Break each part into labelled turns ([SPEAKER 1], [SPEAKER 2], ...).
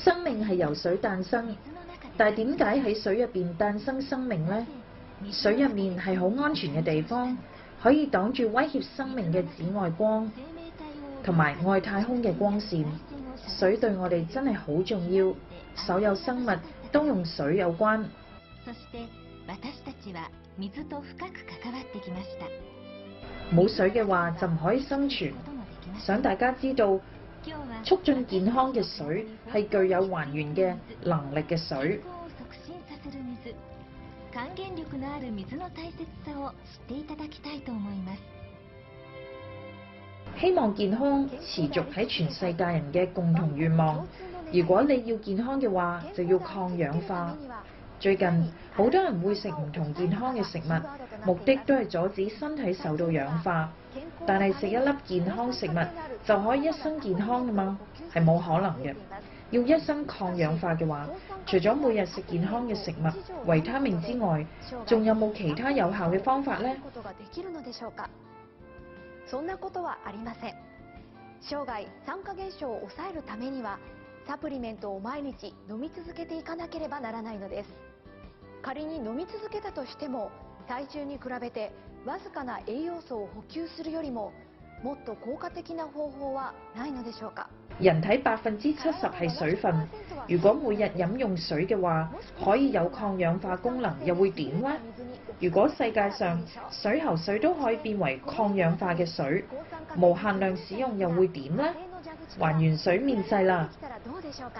[SPEAKER 1] 生命係由水誕生，但係點解喺水入邊誕生生命呢？水入面係好安全嘅地方，可以擋住威脅生命嘅紫外光同埋外太空嘅光線。水對我哋真係好重要，所有生物都用水有關。冇水嘅話就唔可以生存。想大家知道，促進健康嘅水係具有還原嘅能力嘅水。希望健康持續喺全世界人嘅共同願望。如果你要健康嘅話，就要抗氧化。最近好多人會食唔同健康嘅食物，目的都係阻止身體受到氧化。但係食一粒健康食物就可以一生健康㗎嘛？係冇可能嘅。要一生抗氧化嘅話，除咗每日食健康嘅食物、維他命之外，仲有冇其他有效嘅方法呢？
[SPEAKER 2] そんなことはありません。生涯酸化現象を抑えるためにはサプリメントを毎日飲み続けていかなければならないのです。仮に飲み続けたとしても、体重に比べてわずかな栄養素を補給するよりももっと効果的な方法はないのでしょうか。
[SPEAKER 1] 人體70%係水分，如果每日飲用水嘅話，可以有抗氧化功能，又會點呢？如果世界上水喉水都可以變為抗氧化嘅水，無限量使用又會點呢？還原水面世啦，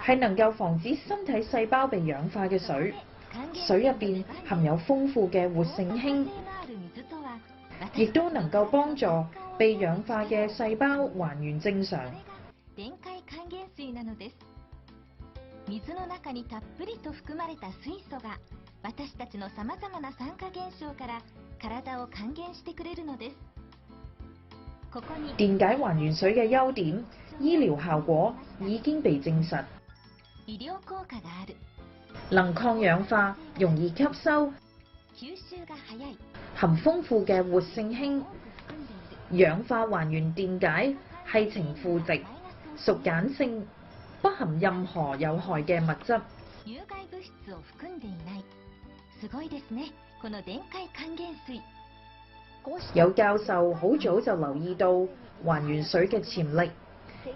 [SPEAKER 1] 係能夠防止身體細胞被氧化嘅水。水入邊含有豐富嘅活性氫，亦都能夠幫助被氧化嘅細胞還原正常。
[SPEAKER 3] 電解還元水なのです。水の中にたっぷりと含まれた水素が私たちのさまざまな酸化現象から体を還元してくれるのです。ここに
[SPEAKER 1] 電解還原水嘅優點、醫療效果已經被證實。
[SPEAKER 3] 醫療効果がある。
[SPEAKER 1] 能抗氧化，容易吸收，
[SPEAKER 3] 吸収が早い。
[SPEAKER 1] 含豐富嘅活性氫，氧化還原電解係呈負值。屬鹼性，不含任何有害嘅物質。
[SPEAKER 3] 有害物質を含んでいない。すごいですね。この電解還元水。
[SPEAKER 1] 有教授好早就留意到還原水嘅潛力。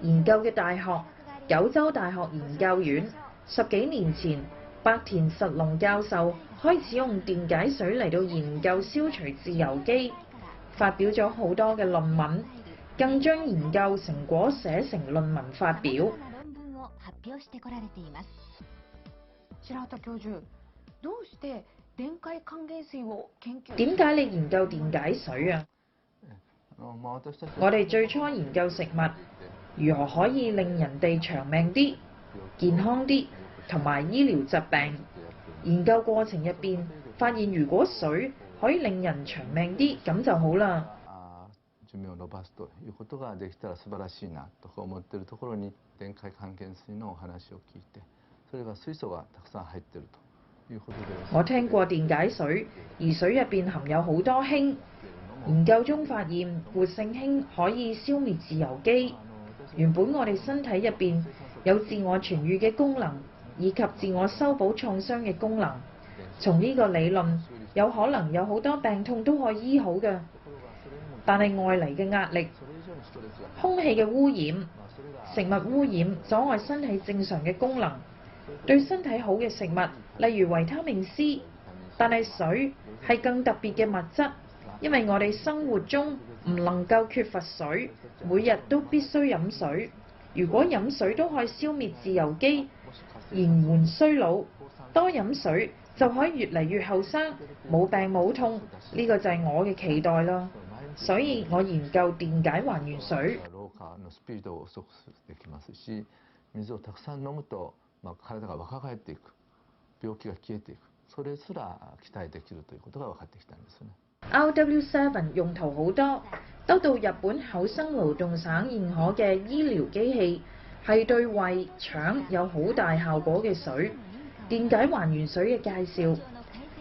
[SPEAKER 1] 研究嘅大學九州大學研究院10幾年前，白田實龍教授開始用電解水嚟到研究消除自由基，發表咗好多嘅論文。更將研究成果寫成論文發表。
[SPEAKER 2] 白田教授，どうして電解還元水を研究？
[SPEAKER 1] 點解你研究電解水啊？我哋最初研究食物，如何可以令人哋長命啲、健康啲，同埋醫療疾病。研究過程入邊發現，如果水可以令人長命啲，咁就好啦。
[SPEAKER 4] 寿命を延ばすということができたら素晴らしいなと思っているところに電解還元水のお話を聞いて、それが水素がたくさん入っているということで。
[SPEAKER 1] 我聽過電解水，而水入邊含有好多氫。研究中發現，活性氫可以消滅自由基。原本我哋身體入邊有自我痊愈嘅功能，以及自我修補創傷嘅功能。從呢個理論，有可能有好多病痛都可以醫好嘅。但係外嚟嘅壓力、空氣嘅污染、食物污染阻礙身體正常嘅功能。對身體好嘅食物，例如維他命 C， 但係水係更特別嘅物質，因為我哋生活中唔能夠缺乏水，每日都必須飲水。如果飲水都可以消滅自由基，延緩衰老，多飲水就可以越嚟越後生，冇病冇痛。呢個就係我嘅期待啦。所以我研究電解還原水。
[SPEAKER 4] 老化のスピードを遅くできますし、水をたくさん飲むと、体が若返っていく、病気が消えていく、それすら期待できるということが分かってきたんですね。
[SPEAKER 1] RW7 用途好多，得到日本厚生勞動省認可嘅醫療機器，係對胃腸有好大效果嘅水。電解還原水嘅介紹，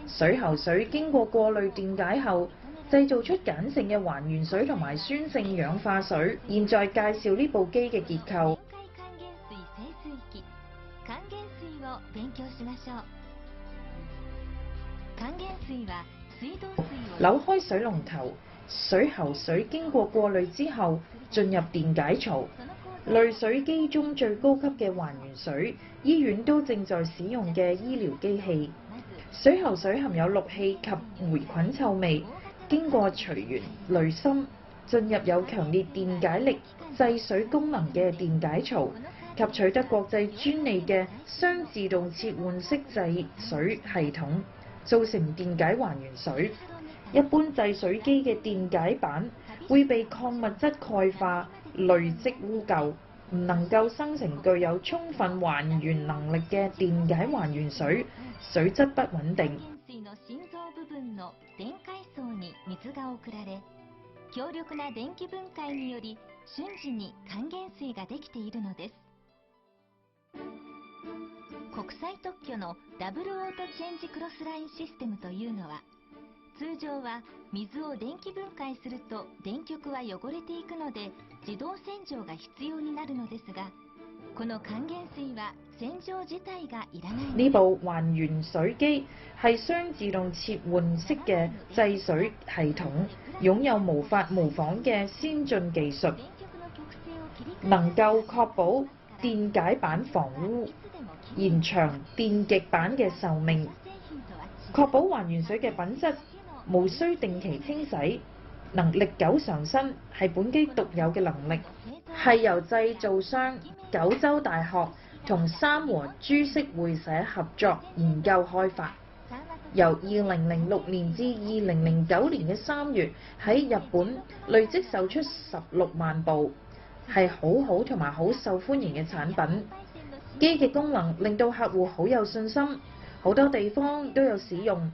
[SPEAKER 1] 水喉水經過過濾電解後，製造出鹼性嘅還原水同埋酸性氧化水。現在介紹呢部機嘅結構。
[SPEAKER 3] 還を勉強しましょう。還元水は水道水を
[SPEAKER 1] 扭開水龍頭，水喉水經過過濾之後進入電解槽。濾水機中最高級嘅還原水，醫院都正在使用嘅醫療機器。水喉水含有氯氣及霉菌臭味，經過隨緣濾芯，進入有強烈電解力制水功能嘅電解槽，及取得國際專利嘅雙自動切換式制水系統，造成電解還原水。一般制水機嘅電解板會被礦物質鈣化累積污垢，唔能夠生成具有充分還原能力嘅電解還原水，水質不穩定。
[SPEAKER 3] 還元水の心臓部分の電解層に水が送られ、強力な電気分解により瞬時に還元水ができているのです。国際特許のダブルオートチェンジクロスラインシステムというのは、通常は水を電気分解すると電極は汚れていくので自動洗浄が必要になるのですが、この還元水は洗浄自體がいらないのです。
[SPEAKER 1] 呢部還原水機係雙自動切換式嘅制水系統，擁有無法模仿嘅先進技術，能夠確保電解板防污，延長電極板嘅壽命，確保還原水嘅品質，無需定期清洗，能歷久常新，係本機獨有嘅能力，係由製造商九州大學同三和株式會社合作研究開發。由2006年至2009年嘅3月喺日本累積售出16萬部，係好好同埋好受歡迎嘅產品。機嘅功能令到客戶好有信心，好多地方都有使用。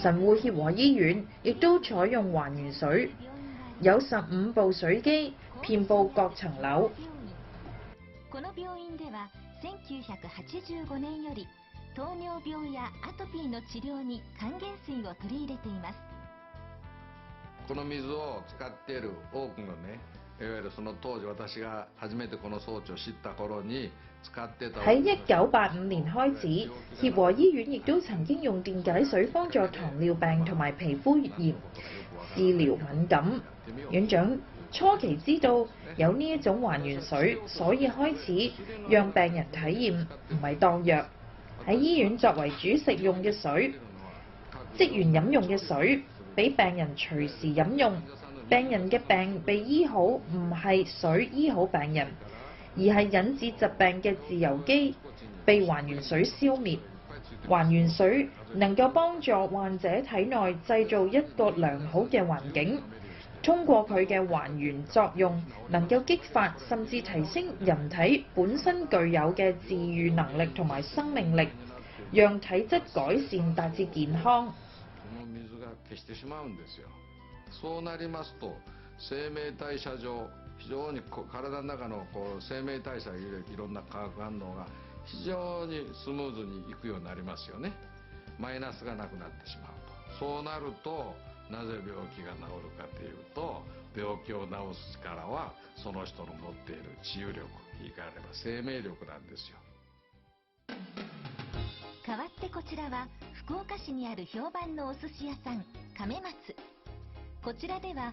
[SPEAKER 1] 神戶協和醫院亦都採用還原水，有15部水機遍佈各層樓。
[SPEAKER 3] この病院では1985年より糖尿病やアトピーの治療に還元水を取り入れています。
[SPEAKER 5] この水を使っている多くのね、いわゆるその當時私が初めてこの装置を知った頃に使ってた。
[SPEAKER 1] 喺1985年開始，協和醫院亦都曾經用電解水幫助糖尿病同埋皮膚炎治療敏感。院長初期知道有呢一種還原水，所以開始讓病人體驗，唔係當藥。喺醫院作為主食用嘅水，職員飲用嘅水，俾病人隨時飲用。病人嘅病被醫好，唔係水醫好病人，而係引致疾病嘅自由基被還原水消滅。還原水能夠幫助患者體內製造一個良好嘅環境，通過佢嘅還原作用，能夠激發甚至提升人體本身具有嘅自愈能力同埋生命力，讓體質改善達至健康。
[SPEAKER 5] そうなりますと生命代謝上非常に体の中の生命代謝いろんな化学反応が非常にスムーズにいくようになりますよね。マイナスがなくなってしまうと。そうなるとなぜ病気が治るかというと、病気を治す力はその人の持っている治癒力、言い換えれば生命力なんですよ。
[SPEAKER 3] 代わってこちらは福岡市にある評判のお寿司屋さん亀松。こちらでは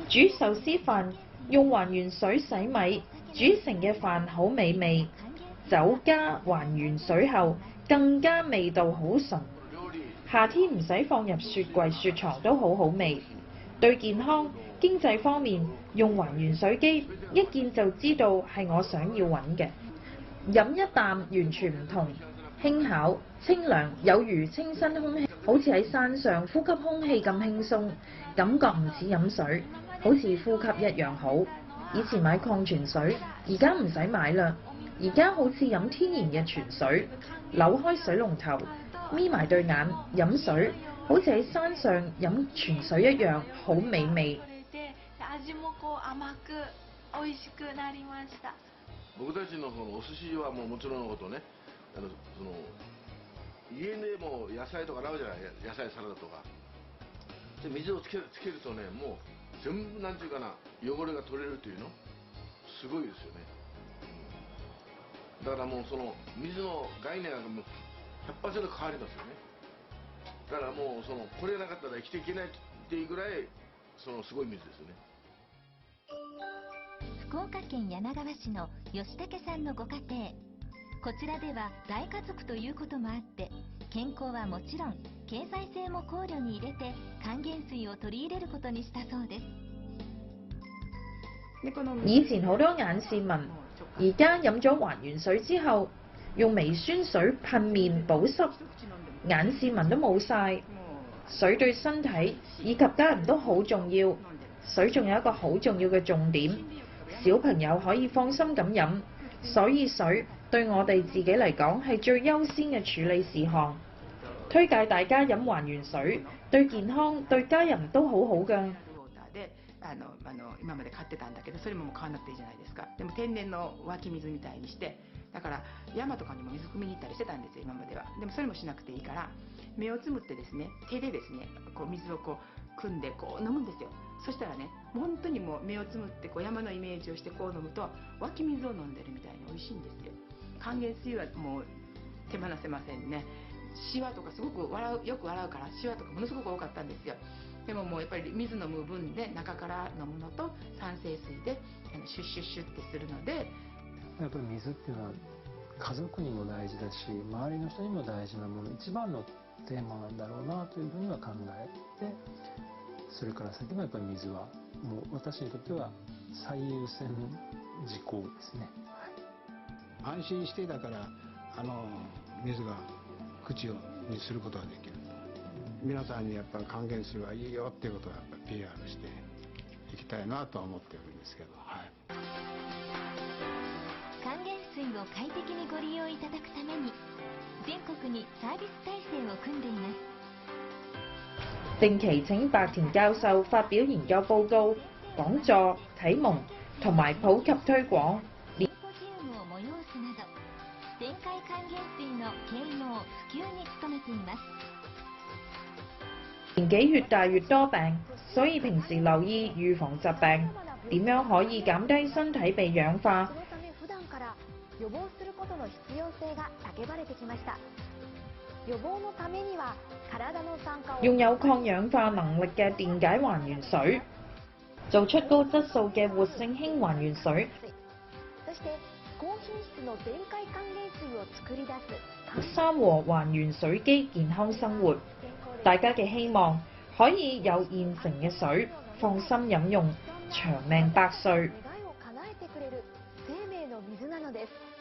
[SPEAKER 1] 煮壽司飯用還原水洗米，煮成嘅飯好美味，酒加還原水後更加味道好純。夏天唔使放入雪櫃雪藏都好好味。對健康經濟方面，用還原水機一見就知道係我想要揾嘅。飲一啖完全唔同，輕巧清涼，有如清新空氣，好似喺山上呼吸空氣咁輕鬆，感覺唔似飲水，好似呼吸一樣好。以前買礦泉水，而家唔使買啦，而家好似飲天然嘅泉水，扭開水龍頭，眯埋對眼飲水，好似喺山上飲泉水一樣，好美味。
[SPEAKER 6] 僕たちのそのお寿司はもちろんのことね、家でも野菜とか洗うじゃない、野菜サラダとかで水をつけるとね、もう全部なんていうかな、汚れが取れるというのすごいですよね。だからもうその水の概念がもう100%変わりますよね。だからもうそのこれなかったら生きていけないっていうぐらいそのすごい水ですよね。
[SPEAKER 3] 福岡県柳川市の吉武さんのご家庭、こちらでは大家族ということもあって健康はもちろん経済性も考慮に入れて還元水を取り入れることにしたそうです。
[SPEAKER 1] 以前好多眼線紋，而家飲咗還原水之後，用微酸水噴面保濕，眼線紋都冇晒。水對身體以及家人都好重要。水仲有一個好重要嘅重點，小朋友可以放心咁飲，所以水對我哋自己嚟講係最優先嘅處理事項。推介大家飲還原水，對健康對家人都好好㗎。
[SPEAKER 7] 今まで買ってたんだけど、それももう買わなくていいじゃないですか。でも天然の湧き水みたいにして、だから山とかにも水汲みに行ったりしてたんですよ今までは。でもそれもしなくていいから目をつむってですね、手でですねこう水をこう汲んでこう飲むんですよ。そしたらね、本当にもう目をつむってこう山のイメージをしてこう飲むと湧き水を飲んでるみたいに美味しいんですよ。還元水はもう手放せませんね。シワとかすごくよく笑うからシワとかものすごく多かったんですよ。でももうやっぱり水飲む分で中から飲むのと酸性水でシュッシュッシュッってするので、
[SPEAKER 8] やっぱり水っていうのは家族にも大事だし周りの人にも大事なもの、一番のテーマなんだろうなというふうには考えて、それから先のやっぱり水はもう私にとっては最優先事項ですね。
[SPEAKER 9] 安心してだから水が口にすることができる。皆さんにやっぱり還元水はいいよっていうことをやっぱり PR していきたいなとは思ってるんですけど、はい、
[SPEAKER 3] 還元水を快適にご利用いただくために全國にサービス體制を組んでいます。
[SPEAKER 1] 定期請白田教授發表研究報告、講座、啟蒙同埋普及推廣。
[SPEAKER 3] シンポジウムを催すなど全開還元水の啓蒙普及に努めています。
[SPEAKER 1] 年紀越大越多病，所以平時留意預防疾病，點樣可以減低身體被氧化？
[SPEAKER 2] そのため普段から予防することの必要性が叫ばれてきました。予防のためには体の酸化を
[SPEAKER 1] 用有抗氧化能力嘅電解還原水，做出高質素嘅活性氫還原水。
[SPEAKER 2] そして高品質の全開還元水を作り出す
[SPEAKER 1] 三和還原水機健康生活，大家嘅希望可以有現成嘅水，放心飲用，長命百歲。
[SPEAKER 2] 願いを叶えてくれる生命の水なのです。